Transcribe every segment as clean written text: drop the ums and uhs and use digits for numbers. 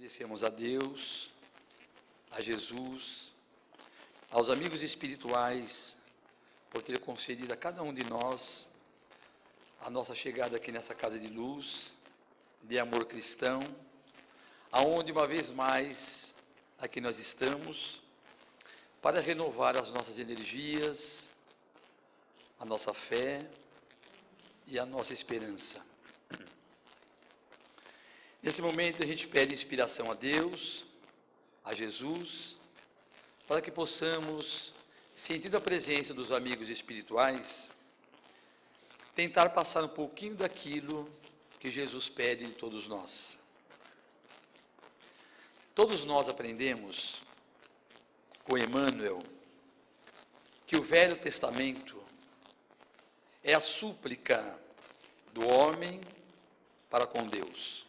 Agradecemos a Deus, a Jesus, aos amigos espirituais, por ter concedido a cada um de nós a nossa chegada aqui nessa casa de luz, de amor cristão, aonde uma vez mais aqui nós estamos para renovar as nossas energias, a nossa fé e a nossa esperança. Nesse momento a gente pede inspiração a Deus, a Jesus, para que possamos, sentindo a presença dos amigos espirituais, tentar passar um pouquinho daquilo que Jesus pede de todos nós. Todos nós aprendemos com Emmanuel que o Velho Testamento é a súplica do homem para com Deus.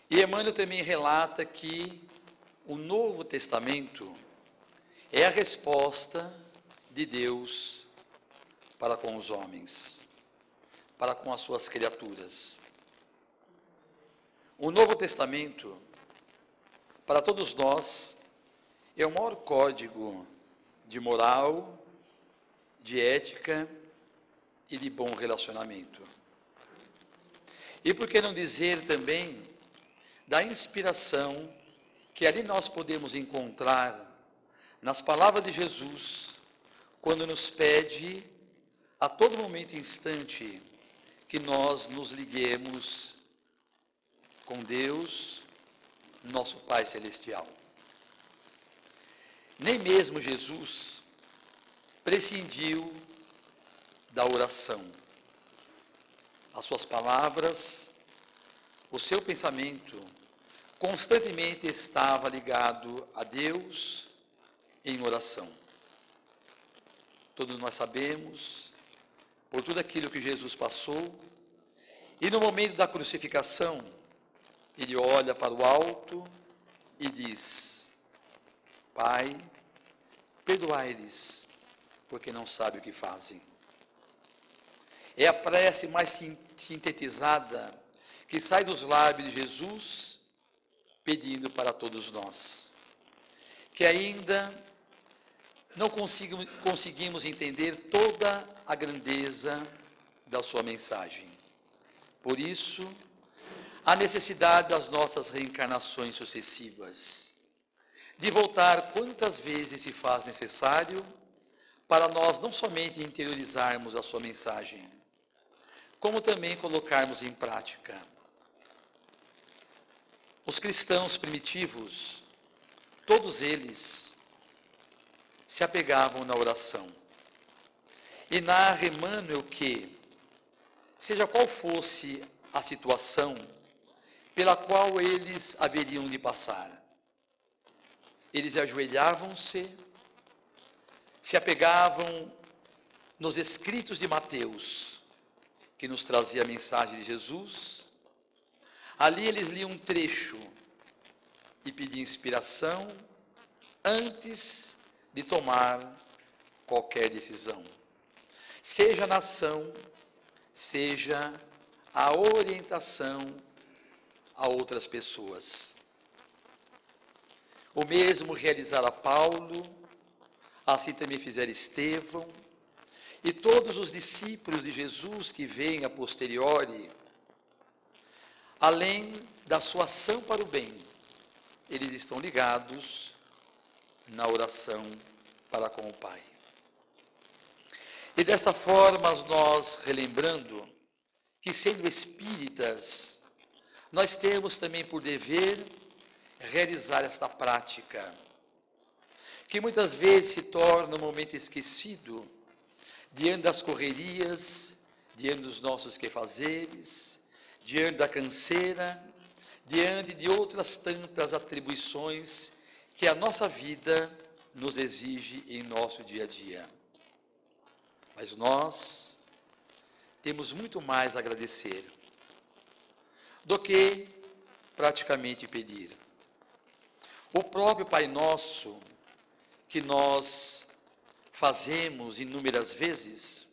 E Emmanuel também relata que o Novo Testamento é a resposta de Deus para com os homens, para com as suas criaturas. O Novo Testamento, para todos nós, é o maior código de moral, de ética e de bom relacionamento. E por que não dizer também da inspiração que ali nós podemos encontrar nas palavras de Jesus, quando nos pede a todo momento e instante que nós nos liguemos com Deus, nosso Pai Celestial. Nem mesmo Jesus prescindiu da oração. As suas palavras, o seu pensamento constantemente estava ligado a Deus em oração. Todos nós sabemos, por tudo aquilo que Jesus passou, e no momento da crucificação, ele olha para o alto e diz: Pai, perdoai-lhes, porque não sabem o que fazem. É a prece mais sintetizada que sai dos lábios de Jesus, pedindo para todos nós, que ainda não conseguimos entender toda a grandeza da sua mensagem. Por isso, a necessidade das nossas reencarnações sucessivas, de voltar quantas vezes se faz necessário, para nós não somente interiorizarmos a sua mensagem, como também colocarmos em prática. Os cristãos primitivos, todos eles se apegavam na oração. E narra Emmanuel que, seja qual fosse a situação pela qual eles haveriam de passar, eles ajoelhavam-se, se apegavam nos escritos de Mateus, que nos trazia a mensagem de Jesus. Ali eles liam um trecho e pediam inspiração antes de tomar qualquer decisão, seja na ação, seja a orientação a outras pessoas. O mesmo realizara Paulo, assim também fizera Estevão, e todos os discípulos de Jesus que vêm a posteriori. Além da sua ação para o bem, eles estão ligados na oração para com o Pai. E desta forma, nós relembrando que, sendo espíritas, nós temos também por dever realizar esta prática, que muitas vezes se torna um momento esquecido, diante das correrias, diante dos nossos quefazeres, diante da canseira, diante de outras tantas atribuições que a nossa vida nos exige em nosso dia a dia. Mas nós temos muito mais a agradecer do que praticamente pedir. O próprio Pai Nosso, que nós fazemos inúmeras vezes,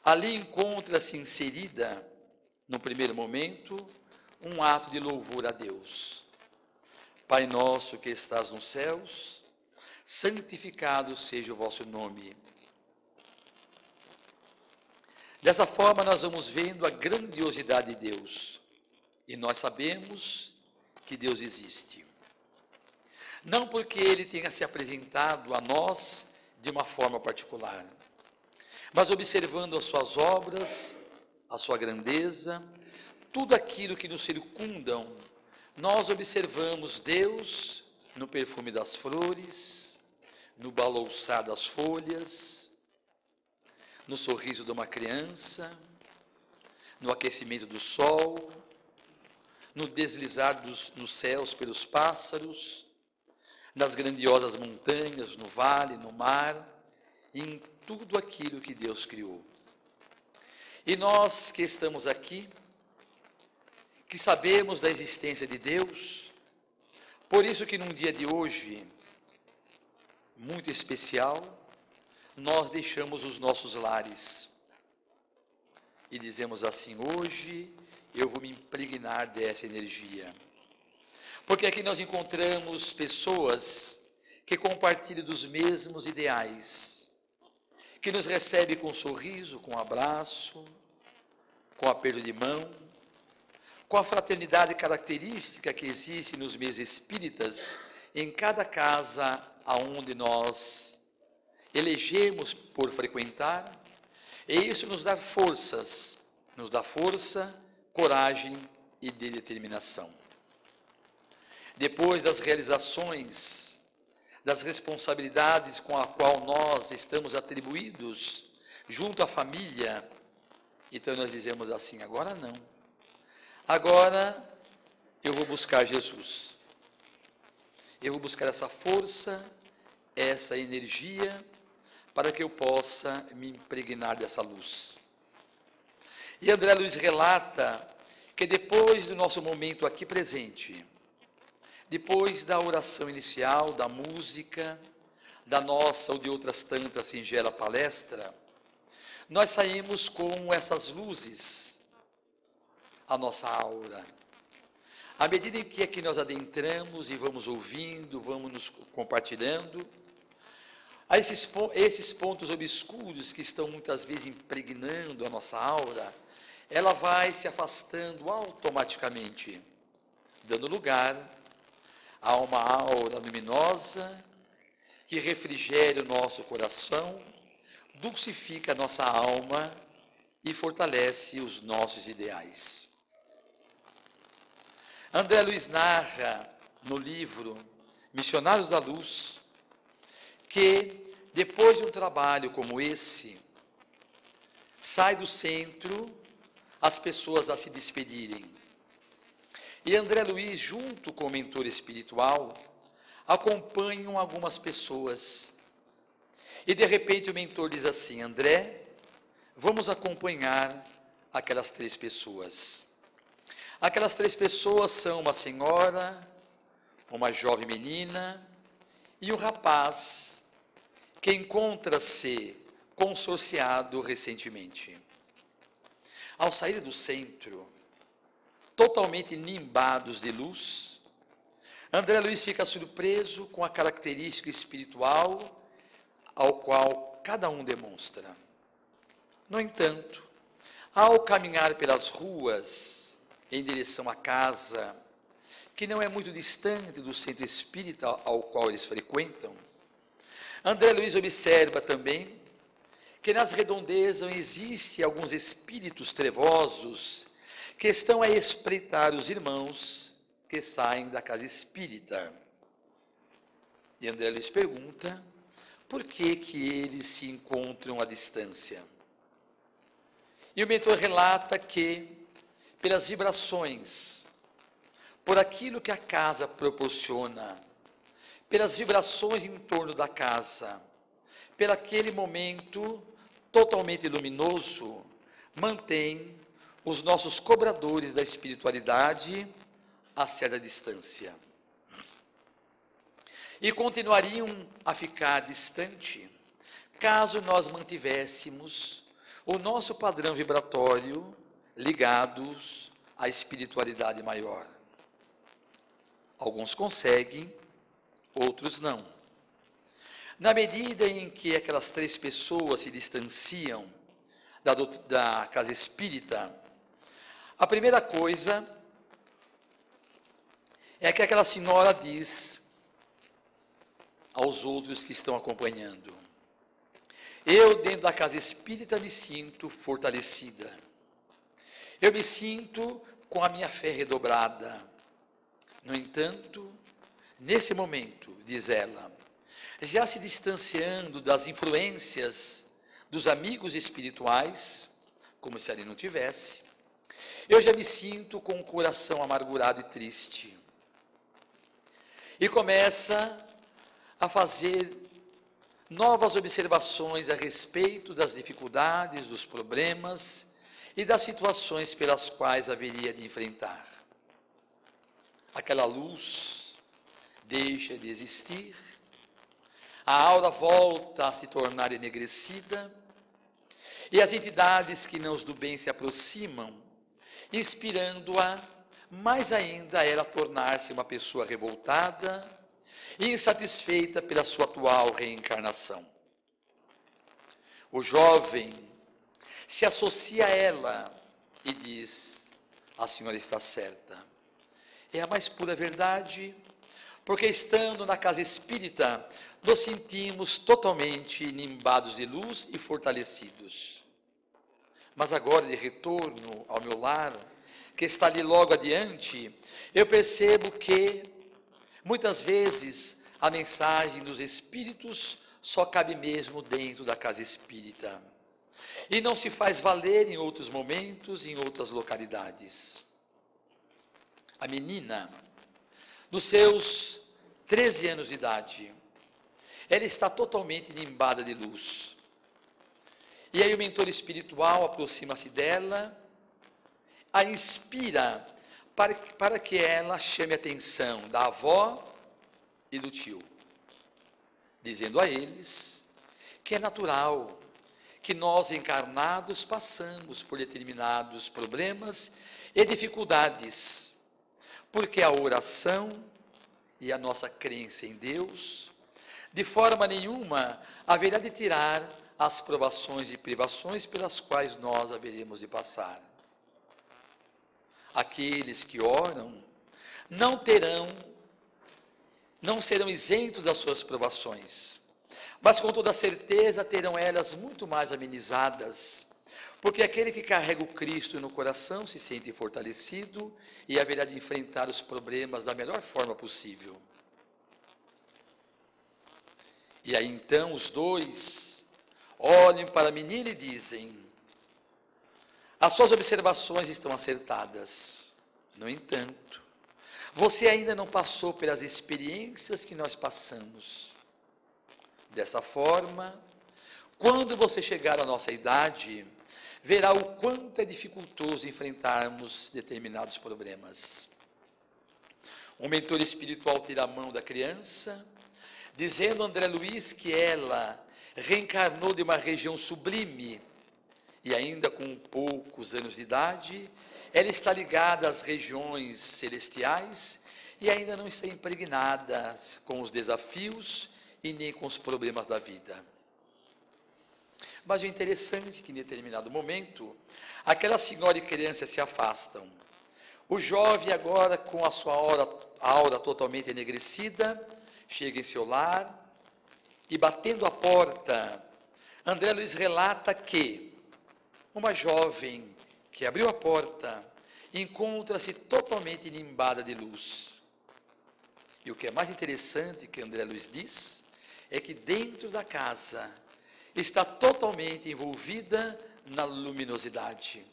ali encontra-se inserida, no primeiro momento, um ato de louvor a Deus. Pai nosso que estás nos céus, santificado seja o vosso nome. Dessa forma nós vamos vendo a grandiosidade de Deus. E nós sabemos que Deus existe. Não porque Ele tenha se apresentado a nós de uma forma particular, mas observando as suas obras, a sua grandeza, tudo aquilo que nos circundam, nós observamos Deus no perfume das flores, no balouçar das folhas, no sorriso de uma criança, no aquecimento do sol, no deslizar nos céus pelos pássaros, nas grandiosas montanhas, no vale, no mar, em tudo aquilo que Deus criou. E nós que estamos aqui, que sabemos da existência de Deus, por isso que num dia de hoje, muito especial, nós deixamos os nossos lares e dizemos assim: hoje eu vou me impregnar dessa energia. Porque aqui nós encontramos pessoas que compartilham dos mesmos ideais, que nos recebem com sorriso, com abraço, com aperto de mão, com a fraternidade característica que existe nos meios espíritas, em cada casa aonde nós elegemos por frequentar, e isso nos dá forças, nos dá força, coragem e determinação. Depois das realizações, das responsabilidades com a qual nós estamos atribuídos, junto à família, então nós dizemos assim: agora não, agora eu vou buscar Jesus, eu vou buscar essa força, essa energia, para que eu possa me impregnar dessa luz. E André Luiz relata que depois do nosso momento aqui presente, depois da oração inicial, da música, da nossa ou de outras tantas singela palestra, nós saímos com essas luzes, a nossa aura. À medida em que aqui nós adentramos e vamos ouvindo, vamos nos compartilhando, esses pontos obscuros que estão muitas vezes impregnando a nossa aura, ela vai se afastando automaticamente, dando lugar a uma aura luminosa que refrigere o nosso coração, dulcifica a nossa alma e fortalece os nossos ideais. André Luiz narra no livro Missionários da Luz que depois de um trabalho como esse, sai do centro as pessoas a se despedirem. E André Luiz, junto com o mentor espiritual, acompanham algumas pessoas. E de repente o mentor diz assim: André, vamos acompanhar aquelas 3 pessoas. Aquelas 3 pessoas são uma senhora, uma jovem menina e um rapaz que encontra-se consorciado recentemente. Ao sair do centro, totalmente nimbados de luz, André Luiz fica surpreso com a característica espiritual ao qual cada um demonstra. No entanto, ao caminhar pelas ruas em direção à casa, que não é muito distante do centro espírita ao qual eles frequentam, André Luiz observa também que nas redondezas existem alguns espíritos trevosos que estão a espreitar os irmãos que saem da casa espírita. E André Luiz pergunta por que eles se encontram à distância. E o mentor relata que, pelas vibrações, por aquilo que a casa proporciona, pelas vibrações em torno da casa, pelo aquele momento totalmente luminoso, mantém os nossos cobradores da espiritualidade a certa distância. E continuariam a ficar distante, caso nós mantivéssemos o nosso padrão vibratório ligados a espiritualidade maior. Alguns conseguem, outros não. Na medida em que aquelas 3 pessoas se distanciam da casa espírita, a primeira coisa é que aquela senhora diz aos outros que estão acompanhando: eu, dentro da casa espírita, me sinto fortalecida. Eu me sinto com a minha fé redobrada. No entanto, nesse momento, diz ela, já se distanciando das influências dos amigos espirituais, como se ali não tivesse, eu já me sinto com o coração amargurado e triste. E começa a fazer novas observações a respeito das dificuldades, dos problemas e das situações pelas quais haveria de enfrentar. Aquela luz deixa de existir, a aura volta a se tornar enegrecida, e as entidades que não os do bem se aproximam, inspirando-a mais ainda a ela tornar-se uma pessoa revoltada e insatisfeita pela sua atual reencarnação. O jovem se associa a ela e diz: a senhora está certa. É a mais pura verdade, porque estando na casa espírita, nos sentimos totalmente nimbados de luz e fortalecidos. Mas agora, de retorno ao meu lar, que está ali logo adiante, eu percebo que, muitas vezes, a mensagem dos espíritos só cabe mesmo dentro da casa espírita, e não se faz valer em outros momentos, em outras localidades. A menina, nos seus 13 anos de idade, ela está totalmente nimbada de luz. E aí o mentor espiritual aproxima-se dela, a inspira para que ela chame a atenção da avó e do tio, dizendo a eles que é natural que nós encarnados passamos por determinados problemas e dificuldades, porque a oração e a nossa crença em Deus, de forma nenhuma haverá de tirar as provações e privações pelas quais nós haveremos de passar. Aqueles que oram não serão isentos das suas provações, mas com toda certeza terão elas muito mais amenizadas, porque aquele que carrega o Cristo no coração se sente fortalecido e haverá de enfrentar os problemas da melhor forma possível. E aí então os dois olham para a menina e dizem: as suas observações estão acertadas. No entanto, você ainda não passou pelas experiências que nós passamos. Dessa forma, quando você chegar à nossa idade, verá o quanto é dificultoso enfrentarmos determinados problemas. Um mentor espiritual tira a mão da criança, dizendo a André Luiz que ela reencarnou de uma região sublime, e ainda com poucos anos de idade, ela está ligada às regiões celestiais e ainda não está impregnada com os desafios e nem com os problemas da vida. Mas o interessante é que em determinado momento, aquela senhora e criança se afastam. O jovem agora, com a sua aura totalmente enegrecida, chega em seu lar e, batendo a porta, André Luiz relata que uma jovem que abriu a porta encontra-se totalmente nimbada de luz. E o que é mais interessante que André Luiz diz é que dentro da casa está totalmente envolvida na luminosidade.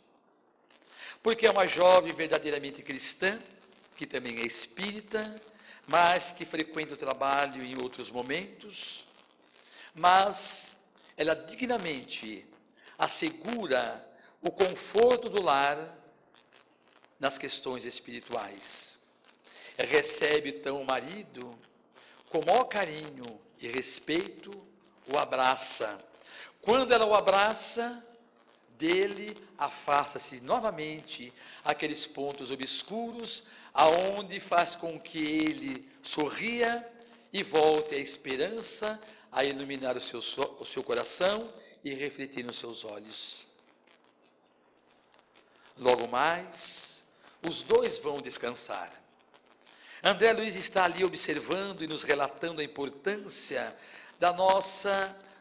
Porque é uma jovem verdadeiramente cristã, que também é espírita, mas que frequenta o trabalho em outros momentos, mas ela dignamente assegura o conforto do lar nas questões espirituais. Recebe então o marido com o maior carinho e respeito, o abraça. Quando ela o abraça, dele afasta-se novamente aqueles pontos obscuros, aonde faz com que ele sorria e volte a esperança a iluminar o seu coração e refletir nos seus olhos. Logo mais, os dois vão descansar. André Luiz está ali observando e nos relatando a importância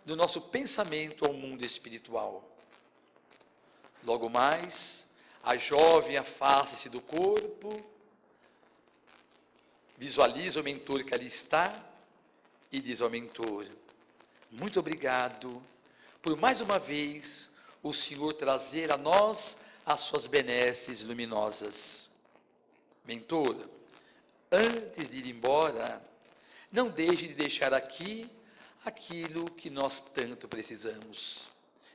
do nosso pensamento ao mundo espiritual. Logo mais, a jovem afasta-se do corpo, visualiza o mentor que ali está e diz ao mentor: muito obrigado por mais uma vez o Senhor trazer a nós as suas benesses luminosas. Mentor, antes de ir embora, não deixe de deixar aqui aquilo que nós tanto precisamos.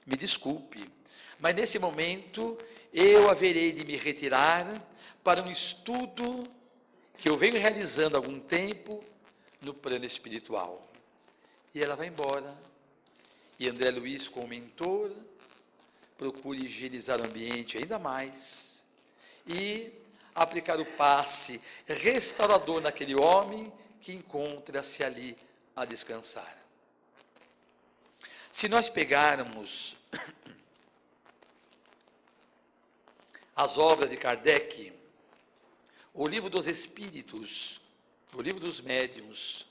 Me desculpe, mas nesse momento eu haverei de me retirar para um estudo que eu venho realizando há algum tempo no plano espiritual. E ela vai embora. E André Luiz, como mentor, procura higienizar o ambiente ainda mais e aplicar o passe restaurador naquele homem que encontra-se ali a descansar. Se nós pegarmos as obras de Kardec, o Livro dos Espíritos, o Livro dos Médiuns,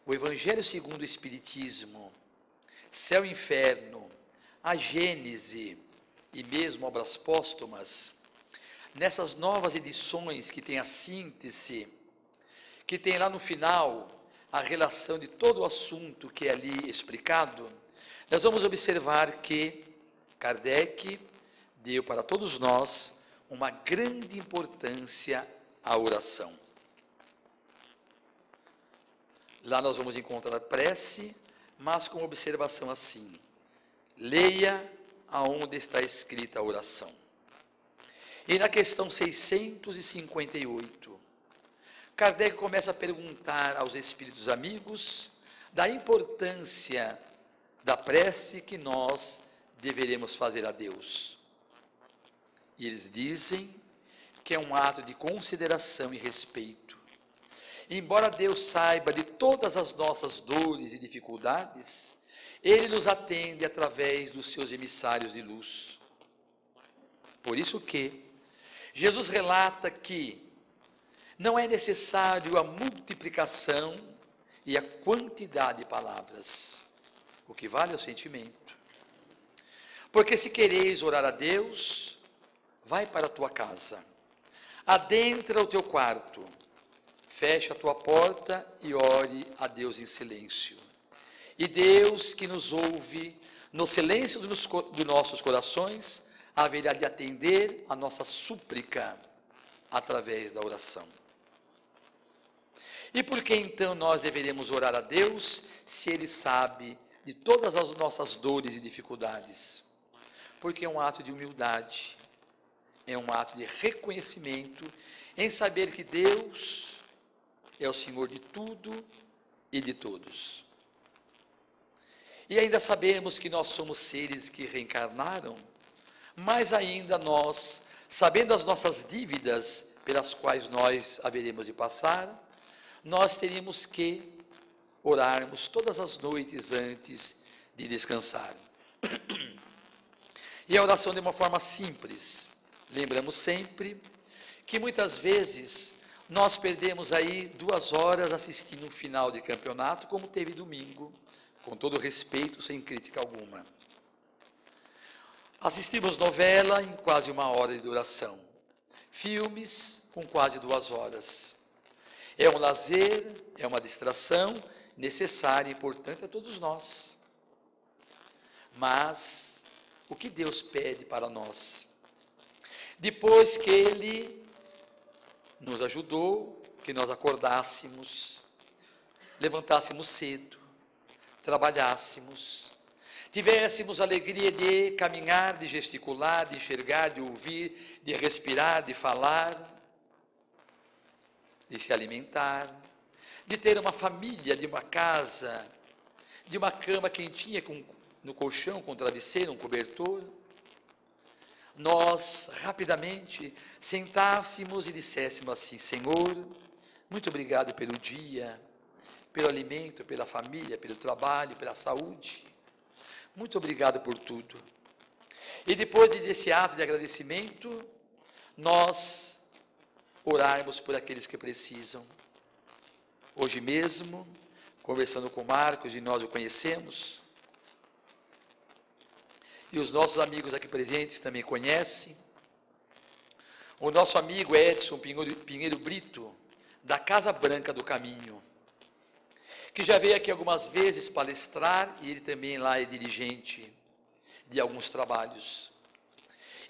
o Evangelho segundo o Espiritismo, Céu e Inferno, a Gênese e mesmo obras póstumas, nessas novas edições que tem a síntese, que tem lá no final a relação de todo o assunto que é ali explicado, nós vamos observar que Kardec deu para todos nós uma grande importância à oração. Lá nós vamos encontrar a prece, mas com observação assim: leia aonde está escrita a oração. E na questão 658, Kardec começa a perguntar aos espíritos amigos da importância da prece que nós deveremos fazer a Deus. E eles dizem que é um ato de consideração e respeito. E embora Deus saiba de todas as nossas dores e dificuldades, Ele nos atende através dos seus emissários de luz. Por isso que Jesus relata que não é necessário a multiplicação e a quantidade de palavras. O que vale é o sentimento. Porque se quereis orar a Deus, vai para a tua casa, adentra o teu quarto, fecha a tua porta e ore a Deus em silêncio. E Deus, que nos ouve no silêncio dos nossos corações, haverá de atender a nossa súplica através da oração. E por que então nós deveríamos orar a Deus, se Ele sabe de todas as nossas dores e dificuldades? Porque é um ato de humildade, é um ato de reconhecimento, em saber que Deus é o Senhor de tudo e de todos. E ainda sabemos que nós somos seres que reencarnaram, mas ainda nós, sabendo as nossas dívidas pelas quais nós haveremos de passar, nós teríamos que orarmos todas as noites antes de descansar. E a oração de uma forma simples. Lembramos sempre que muitas vezes nós perdemos aí 2 horas assistindo um final de campeonato, como teve domingo, com todo respeito, sem crítica alguma. Assistimos novela em quase 1 hora de duração, filmes com quase 2 horas. É um lazer, é uma distração necessária e importante a todos nós. Mas o que Deus pede para nós? Depois que Ele nos ajudou, que nós acordássemos, levantássemos cedo, trabalhássemos, tivéssemos a alegria de caminhar, de gesticular, de enxergar, de ouvir, de respirar, de falar, de se alimentar, de ter uma família, de uma casa, de uma cama quentinha no colchão, com travesseiro, um cobertor. nós rapidamente sentássemos e disséssemos assim: Senhor, muito obrigado pelo dia, pelo alimento, pela família, pelo trabalho, pela saúde. Muito obrigado por tudo. E depois desse ato de agradecimento, nós orarmos por aqueles que precisam. Hoje mesmo, conversando com Marcos, e nós o conhecemos, e os nossos amigos aqui presentes também conhecem, o nosso amigo Edson Pinheiro Brito, da Casa Branca do Caminho, que já veio aqui algumas vezes palestrar, e ele também lá é dirigente de alguns trabalhos.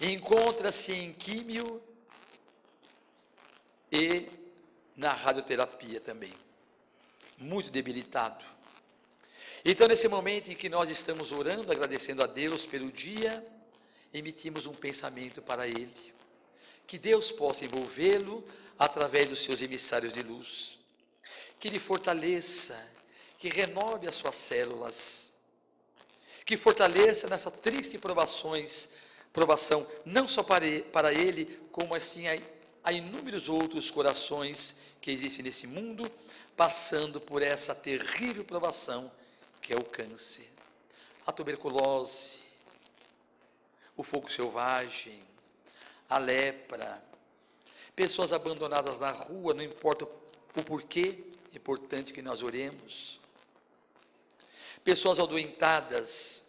Encontra-se em químio e na radioterapia também, muito debilitado. Então, nesse momento em que nós estamos orando, agradecendo a Deus pelo dia, emitimos um pensamento para ele, que Deus possa envolvê-lo através dos seus emissários de luz, que lhe fortaleça, que renove as suas células, que fortaleça nessa triste provação, não só para ele, como assim a inúmeros outros corações que existem nesse mundo, passando por essa terrível provação que é o câncer, a tuberculose, o fogo selvagem, a lepra, pessoas abandonadas na rua, não importa o porquê, é importante que nós oremos. Pessoas adoentadas.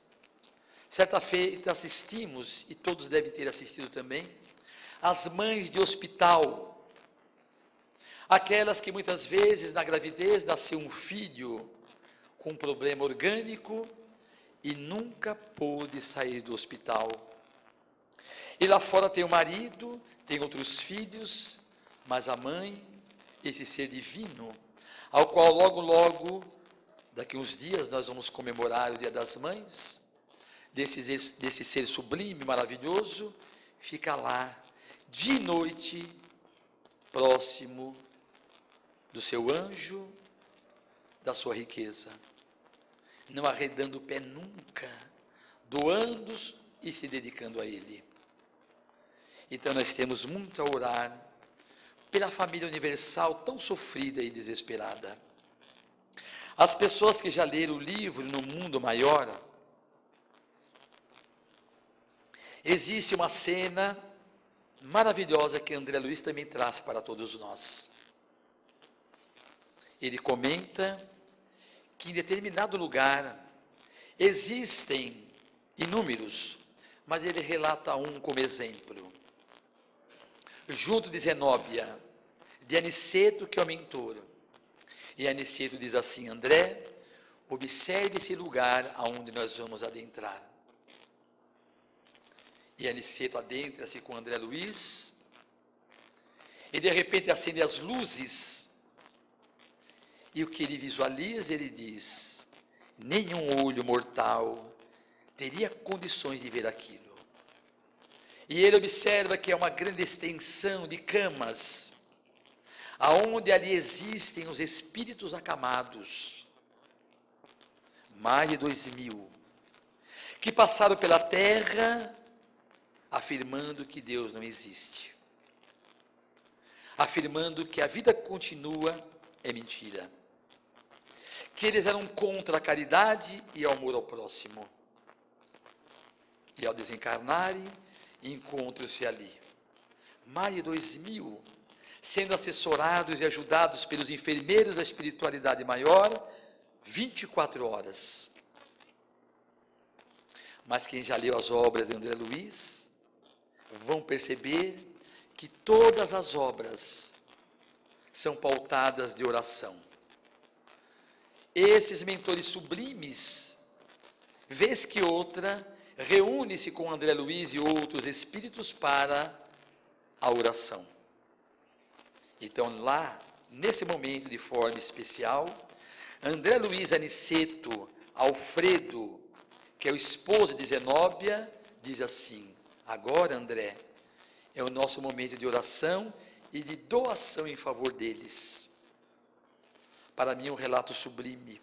Certa feita assistimos, e todos devem ter assistido também, as mães de hospital, aquelas que muitas vezes na gravidez nasceu um filho com um problema orgânico e nunca pôde sair do hospital. E lá fora tem o marido, tem outros filhos, mas a mãe, esse ser divino, ao qual logo, daqui uns dias nós vamos comemorar o Dia das Mães, desse ser sublime, maravilhoso, fica lá, dia e noite, próximo do seu anjo, da sua riqueza, não arredando o pé nunca, doando e se dedicando a ele. Então nós temos muito a orar pela família universal tão sofrida e desesperada. As pessoas que já leram o livro No Mundo Maior, existe uma cena maravilhosa que André Luiz também traz para todos nós. Ele comenta que em determinado lugar existem inúmeros, mas ele relata um como exemplo. Junto de Zenóbia, de Aniceto, que é o mentor. E Aniceto diz assim: André, observe esse lugar aonde nós vamos adentrar. E Aniceto adentra-se com André Luiz, e de repente acende as luzes, e o que ele visualiza, ele diz: nenhum olho mortal teria condições de ver aquilo. E ele observa que é uma grande extensão de camas, aonde ali existem os espíritos acamados, mais de 2.000, que passaram pela terra afirmando que Deus não existe, afirmando que a vida continua é mentira, que eles eram contra a caridade e o amor ao próximo, e ao desencarnarem, encontram-se ali, mais de 2.000, sendo assessorados e ajudados pelos enfermeiros da espiritualidade maior, 24 horas. Mas quem já leu as obras de André Luiz, vão perceber que todas as obras são pautadas de oração. Esses mentores sublimes, vez que outra, reúne-se com André Luiz e outros espíritos para a oração. Então lá, nesse momento de forma especial, André Luiz, Aniceto, Alfredo, que é o esposo de Zenóbia, diz assim: agora, André, é o nosso momento de oração e de doação em favor deles. Para mim, um relato sublime.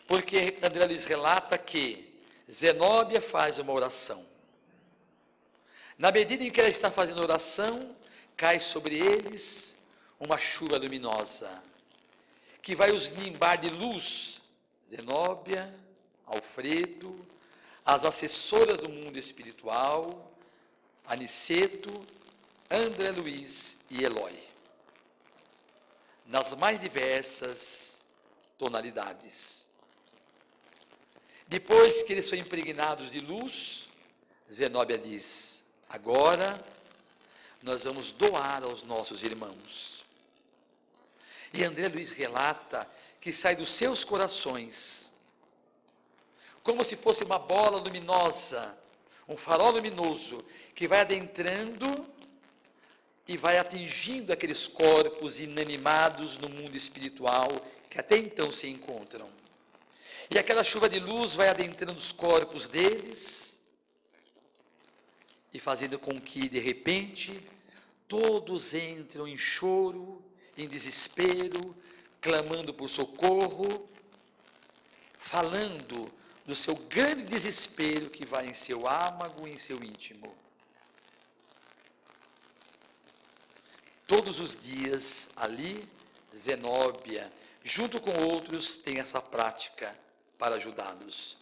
Porque André Luiz relata que Zenóbia faz uma oração. Na medida em que ela está fazendo oração, cai sobre eles uma chuva luminosa, que vai os nimbar de luz. Zenóbia, Alfredo, as assessoras do mundo espiritual, Aniceto, André Luiz e Eloy, nas mais diversas tonalidades. Depois que eles são impregnados de luz, Zenóbia diz: agora nós vamos doar aos nossos irmãos. E André Luiz relata que sai dos seus corações, como se fosse uma bola luminosa, um farol luminoso, que vai adentrando e vai atingindo aqueles corpos inanimados no mundo espiritual, que até então se encontram. E aquela chuva de luz vai adentrando os corpos deles, e fazendo com que, de repente, todos entram em choro, em desespero, clamando por socorro, falando do seu grande desespero que vai em seu âmago e em seu íntimo. Todos os dias, ali, Zenóbia, junto com outros, tem essa prática para ajudá-los,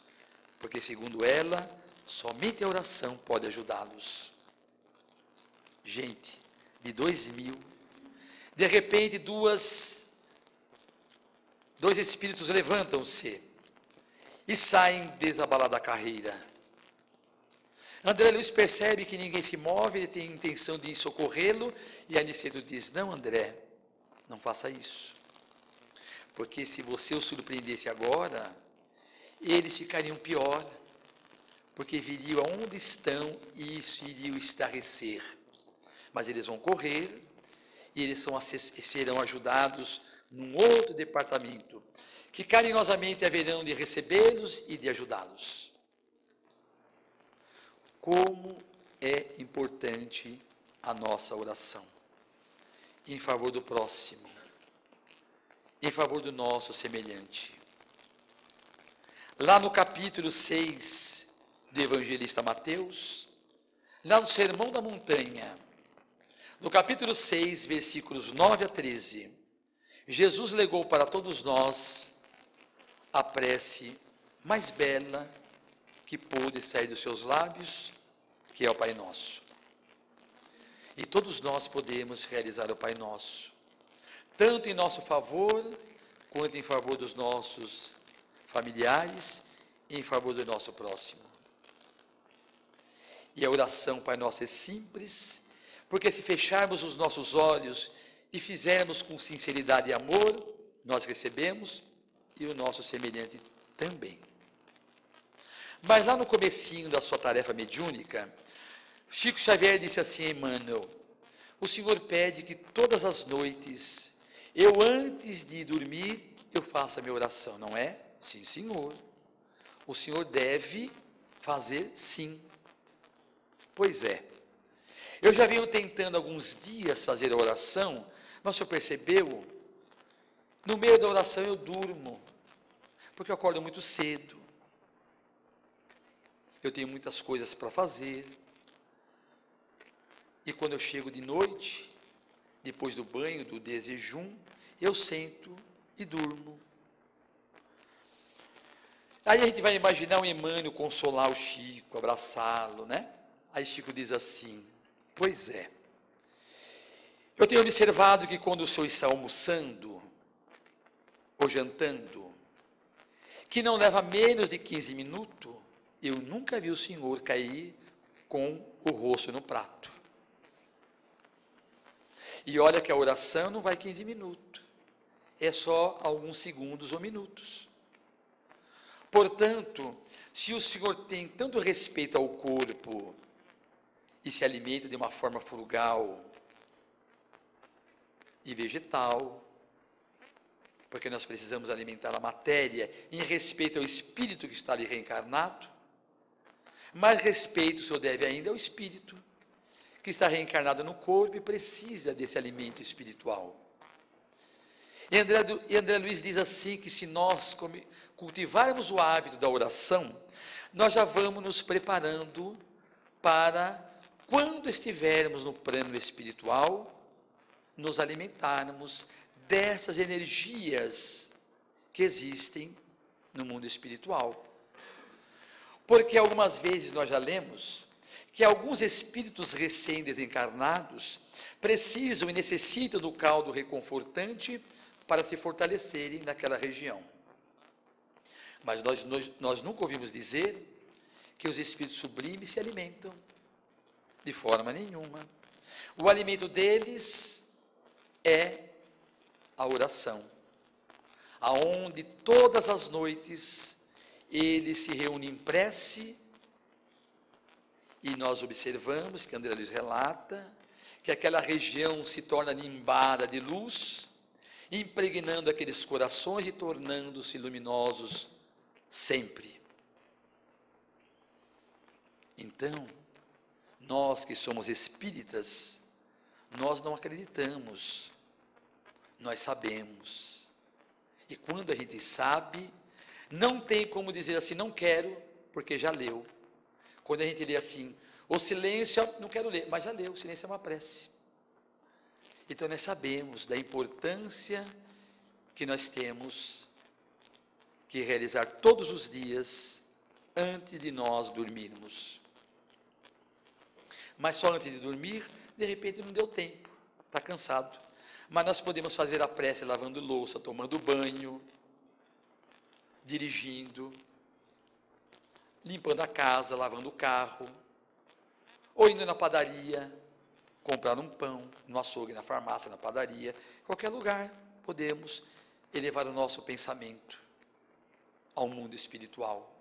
porque, segundo ela, somente a oração pode ajudá-los. Gente, de 2000, de repente dois espíritos levantam-se e saem desabalar da carreira. André Luiz percebe que ninguém se move, ele tem a intenção de socorrê-lo, e Aniceto diz: não, André, não faça isso, porque se você o surpreendesse agora, eles ficariam pior, porque viriam aonde estão e isso iria o estarrecer. Mas eles vão correr e eles serão ajudados num outro departamento, que carinhosamente haverão de recebê-los e de ajudá-los. Como é importante a nossa oração em favor do próximo, em favor do nosso semelhante. Lá no capítulo 6 do evangelista Mateus, lá no Sermão da Montanha, no capítulo 6, versículos 9 a 13, Jesus legou para todos nós a prece mais bela que pôde sair dos seus lábios, que é o Pai Nosso. E todos nós podemos realizar o Pai Nosso, tanto em nosso favor, quanto em favor dos nossos familiares e em favor do nosso próximo. E a oração Pai Nosso é simples, porque se fecharmos os nossos olhos e fizermos com sinceridade e amor, nós recebemos e o nosso semelhante também. Mas lá no comecinho da sua tarefa mediúnica, Chico Xavier disse assim a Emmanuel: o Senhor pede que todas as noites, eu antes de dormir, eu faça a minha oração, não é? Sim, Senhor. O Senhor deve fazer sim. Pois é. Eu já venho tentando alguns dias fazer a oração, mas o senhor percebeu? No meio da oração eu durmo, porque eu acordo muito cedo. Eu tenho muitas coisas para fazer. E quando eu chego de noite, depois do banho, do desjejum, eu sento e durmo. Aí a gente vai imaginar o Emmanuel consolar o Chico, abraçá-lo, né? Aí Chico diz assim: pois é, eu tenho observado que quando o senhor está almoçando ou jantando, que não leva menos de 15 minutos, eu nunca vi o senhor cair com o rosto no prato. E olha que a oração não vai 15 minutos, é só alguns segundos ou minutos. Portanto, se o senhor tem tanto respeito ao corpo e se alimenta de uma forma frugal e vegetal, porque nós precisamos alimentar a matéria em respeito ao espírito que está ali reencarnado, mais respeito o senhor deve ainda ao espírito que está reencarnado no corpo e precisa desse alimento espiritual. E André Luiz diz assim, que se nós cultivarmos o hábito da oração, nós já vamos nos preparando para quando estivermos no plano espiritual, nos alimentarmos dessas energias que existem no mundo espiritual. Porque algumas vezes nós já lemos que alguns espíritos recém-desencarnados precisam e necessitam do caldo reconfortante para se fortalecerem naquela região. Mas nós nunca ouvimos dizer que os espíritos sublimes se alimentam de forma nenhuma. O alimento deles é a oração, aonde todas as noites eles se reúnem em prece, e nós observamos que André Luiz relata que aquela região se torna nimbada de luz, impregnando aqueles corações e tornando-se luminosos sempre. Então, nós que somos espíritas, nós não acreditamos, nós sabemos. E quando a gente sabe, não tem como dizer assim, não quero, porque já leu. Quando a gente lê assim, o silêncio, não quero ler, mas já leu, o silêncio é uma prece. Então nós sabemos da importância que nós temos que realizar todos os dias, antes de nós dormirmos. Mas só antes de dormir, de repente não deu tempo, está cansado. Mas nós podemos fazer a prece lavando louça, tomando banho, dirigindo, limpando a casa, lavando o carro, ou indo na padaria, comprar um pão, no açougue, na farmácia, na padaria, qualquer lugar podemos elevar o nosso pensamento ao mundo espiritual.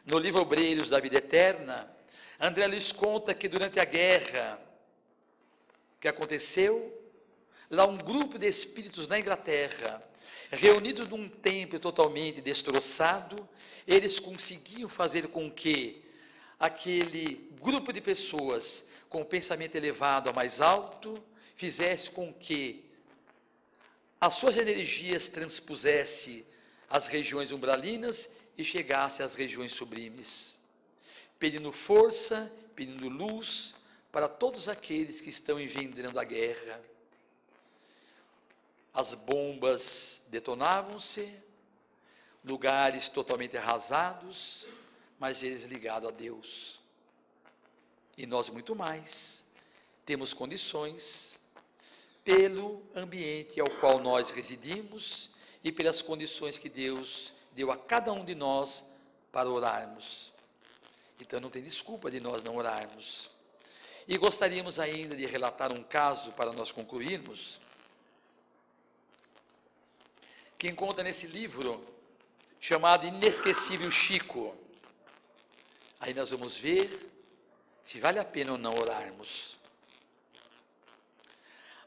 No livro Obreiros da Vida Eterna, André Luiz conta que durante a guerra que aconteceu, lá um grupo de espíritos na Inglaterra, reunidos num templo totalmente destroçado, eles conseguiam fazer com que aquele grupo de pessoas com o pensamento elevado ao mais alto, fizesse com que as suas energias transpusesse as regiões umbralinas e chegasse às regiões sublimes, pedindo força, pedindo luz para todos aqueles que estão engendrando a guerra. As bombas detonavam-se, lugares totalmente arrasados, mas eles ligados a Deus. E nós muito mais, temos condições, pelo ambiente ao qual nós residimos e pelas condições que Deus deu a cada um de nós para orarmos. Então não tem desculpa de nós não orarmos. E gostaríamos ainda de relatar um caso para nós concluirmos, que encontra nesse livro chamado Inesquecível Chico. Aí nós vamos ver se vale a pena ou não orarmos.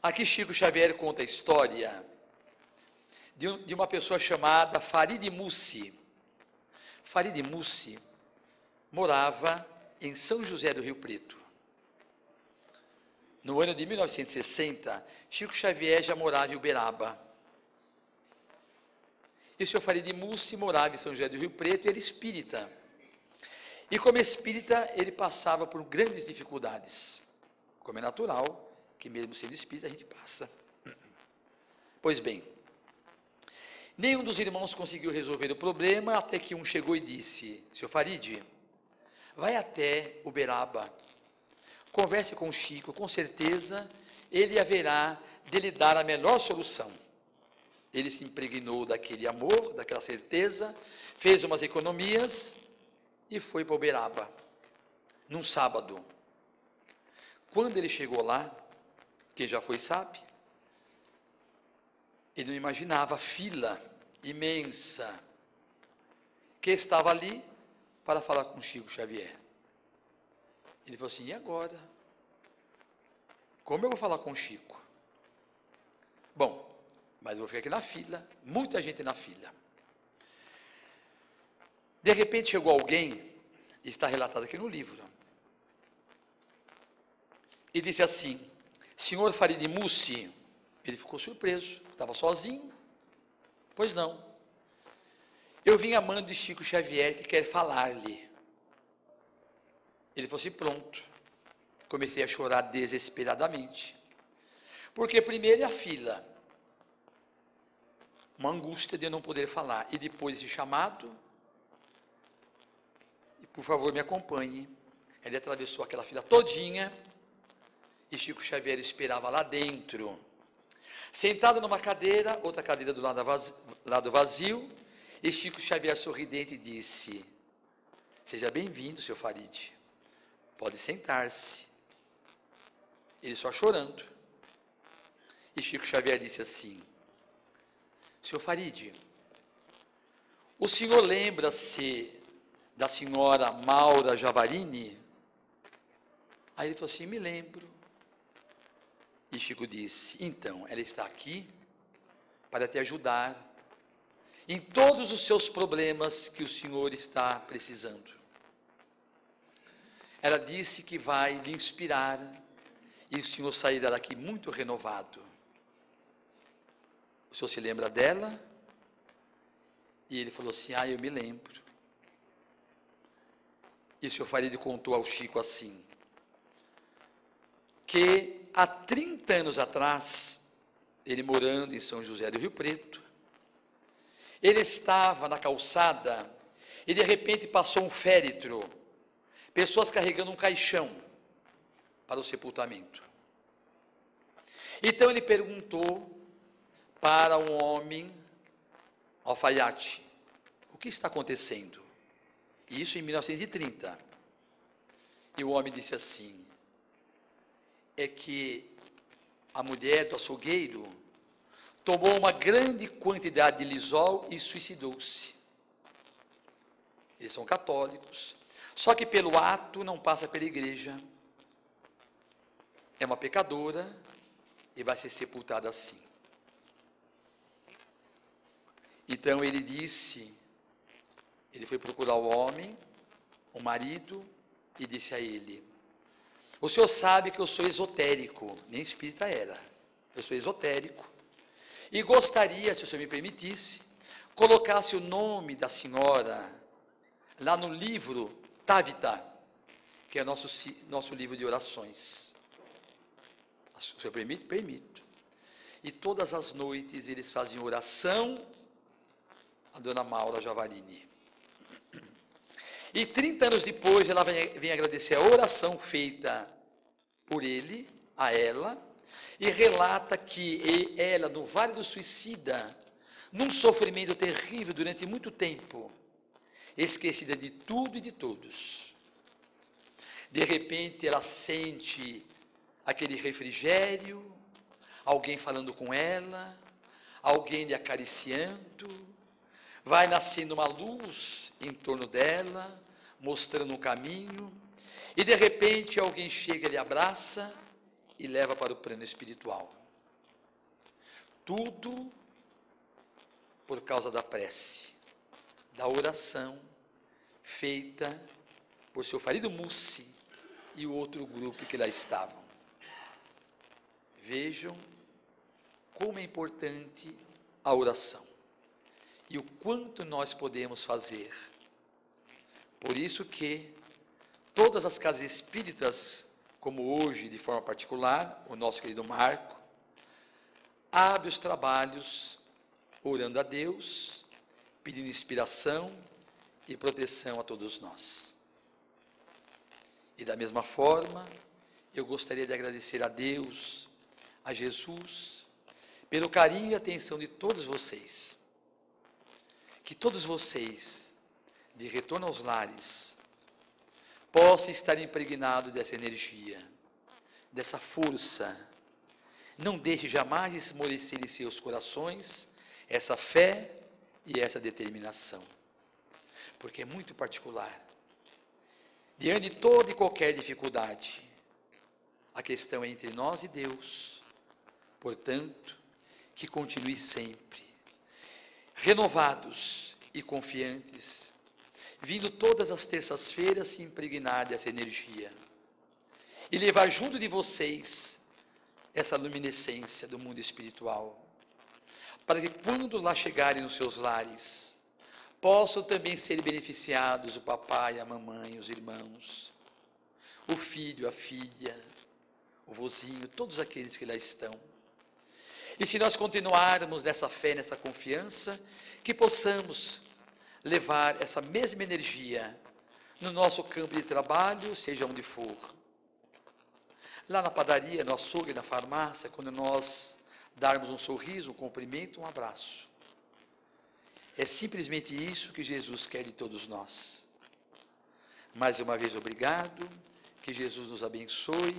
Aqui Chico Xavier conta a história de uma pessoa chamada Farid Mussi. Farid Mussi morava em São José do Rio Preto. No ano de 1960, Chico Xavier já morava em Uberaba. E o senhor Farid Mussi morava em São José do Rio Preto e era espírita. E como espírita, ele passava por grandes dificuldades. Como é natural, que mesmo sendo espírita, a gente passa. Pois bem, nenhum dos irmãos conseguiu resolver o problema, até que um chegou e disse: senhor Farid, vai até Uberaba, converse com o Chico, com certeza ele haverá de lhe dar a melhor solução. Ele se impregnou daquele amor, daquela certeza, fez umas economias e foi para Uberaba, num sábado. Quando ele chegou lá, quem já foi sabe, ele não imaginava a fila imensa que estava ali para falar com Chico Xavier. Ele falou assim: e agora? Como eu vou falar com o Chico? Bom, mas eu vou ficar aqui na fila, muita gente na fila. De repente chegou alguém, está relatado aqui no livro, e disse assim: senhor Farid Mussi. Ele ficou surpreso, estava sozinho. Pois não, eu vim a mando de Chico Xavier que quer falar-lhe. Ele falou assim, pronto. Comecei a chorar desesperadamente. Porque primeiro é a fila. Uma angústia de eu não poder falar. E depois esse chamado. E por favor, me acompanhe. Ele atravessou aquela fila todinha. E Chico Xavier esperava lá dentro. Sentado numa cadeira, outra cadeira do lado vazio. E Chico Xavier sorridente disse, seja bem-vindo, seu Farid. Pode sentar-se. Ele só chorando. E Chico Xavier disse assim, seu Farid, o senhor lembra-se da senhora Maura Javarini? Aí ele falou assim, me lembro. E Chico disse, então, ela está aqui para te ajudar em todos os seus problemas que o senhor está precisando. Ela disse que vai lhe inspirar e o senhor sairá daqui muito renovado. O senhor se lembra dela? E ele falou assim, eu me lembro. E o senhor Farid contou ao Chico assim, que há 30 anos atrás, ele morando em São José do Rio Preto, ele estava na calçada e de repente passou um féretro, pessoas carregando um caixão para o sepultamento. Então ele perguntou para um homem, alfaiate, o que está acontecendo? Isso em 1930. E o homem disse assim, é que a mulher do açougueiro tomou uma grande quantidade de lisol e suicidou-se. Eles são católicos, só que pelo ato não passa pela igreja. É uma pecadora e vai ser sepultada assim. Então ele disse, ele foi procurar o homem, o marido, e disse a ele, o senhor sabe que eu sou esotérico, nem espírita era, eu sou esotérico, e gostaria, se o senhor me permitisse, colocasse o nome da senhora lá no livro Távita, que é nosso livro de orações. O senhor permite? Permito. E todas as noites eles faziam oração a dona Maura Javarini. E 30 anos depois ela vem agradecer a oração feita por ele, a ela, e relata que ela, no Vale do Suicida, num sofrimento terrível durante muito tempo, esquecida de tudo e de todos, de repente ela sente aquele refrigério, alguém falando com ela, alguém lhe acariciando, vai nascendo uma luz em torno dela, mostrando um caminho, e de repente alguém chega, lhe abraça e leva para o plano espiritual. Tudo por causa da prece, da oração feita por seu Farid Mussi e o outro grupo que lá estavam. Vejam como é importante a oração e o quanto nós podemos fazer. Por isso que todas as casas espíritas, como hoje de forma particular, o nosso querido Marco, abre os trabalhos orando a Deus, pedindo inspiração e proteção a todos nós. E da mesma forma, eu gostaria de agradecer a Deus, a Jesus, pelo carinho e atenção de todos vocês. Que todos vocês, de retorno aos lares, possam estar impregnados dessa energia, dessa força. Não deixe jamais esmorecer em seus corações essa fé e essa determinação, porque é muito particular. Diante de toda e qualquer dificuldade, a questão é entre nós e Deus. Portanto, que continue sempre renovados e confiantes, vindo todas as terças-feiras se impregnar dessa energia e levar junto de vocês essa luminescência do mundo espiritual, para que quando lá chegarem nos seus lares, possam também ser beneficiados o papai, a mamãe, os irmãos, o filho, a filha, o vozinho, todos aqueles que lá estão. E se nós continuarmos nessa fé, nessa confiança, que possamos levar essa mesma energia no nosso campo de trabalho, seja onde for. Lá na padaria, no açougue, na farmácia, quando nós darmos um sorriso, um cumprimento, um abraço. É simplesmente isso que Jesus quer de todos nós. Mais uma vez, obrigado, que Jesus nos abençoe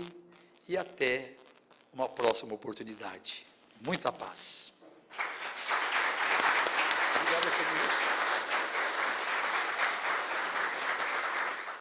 e até uma próxima oportunidade. Muita paz. Obrigado por isso.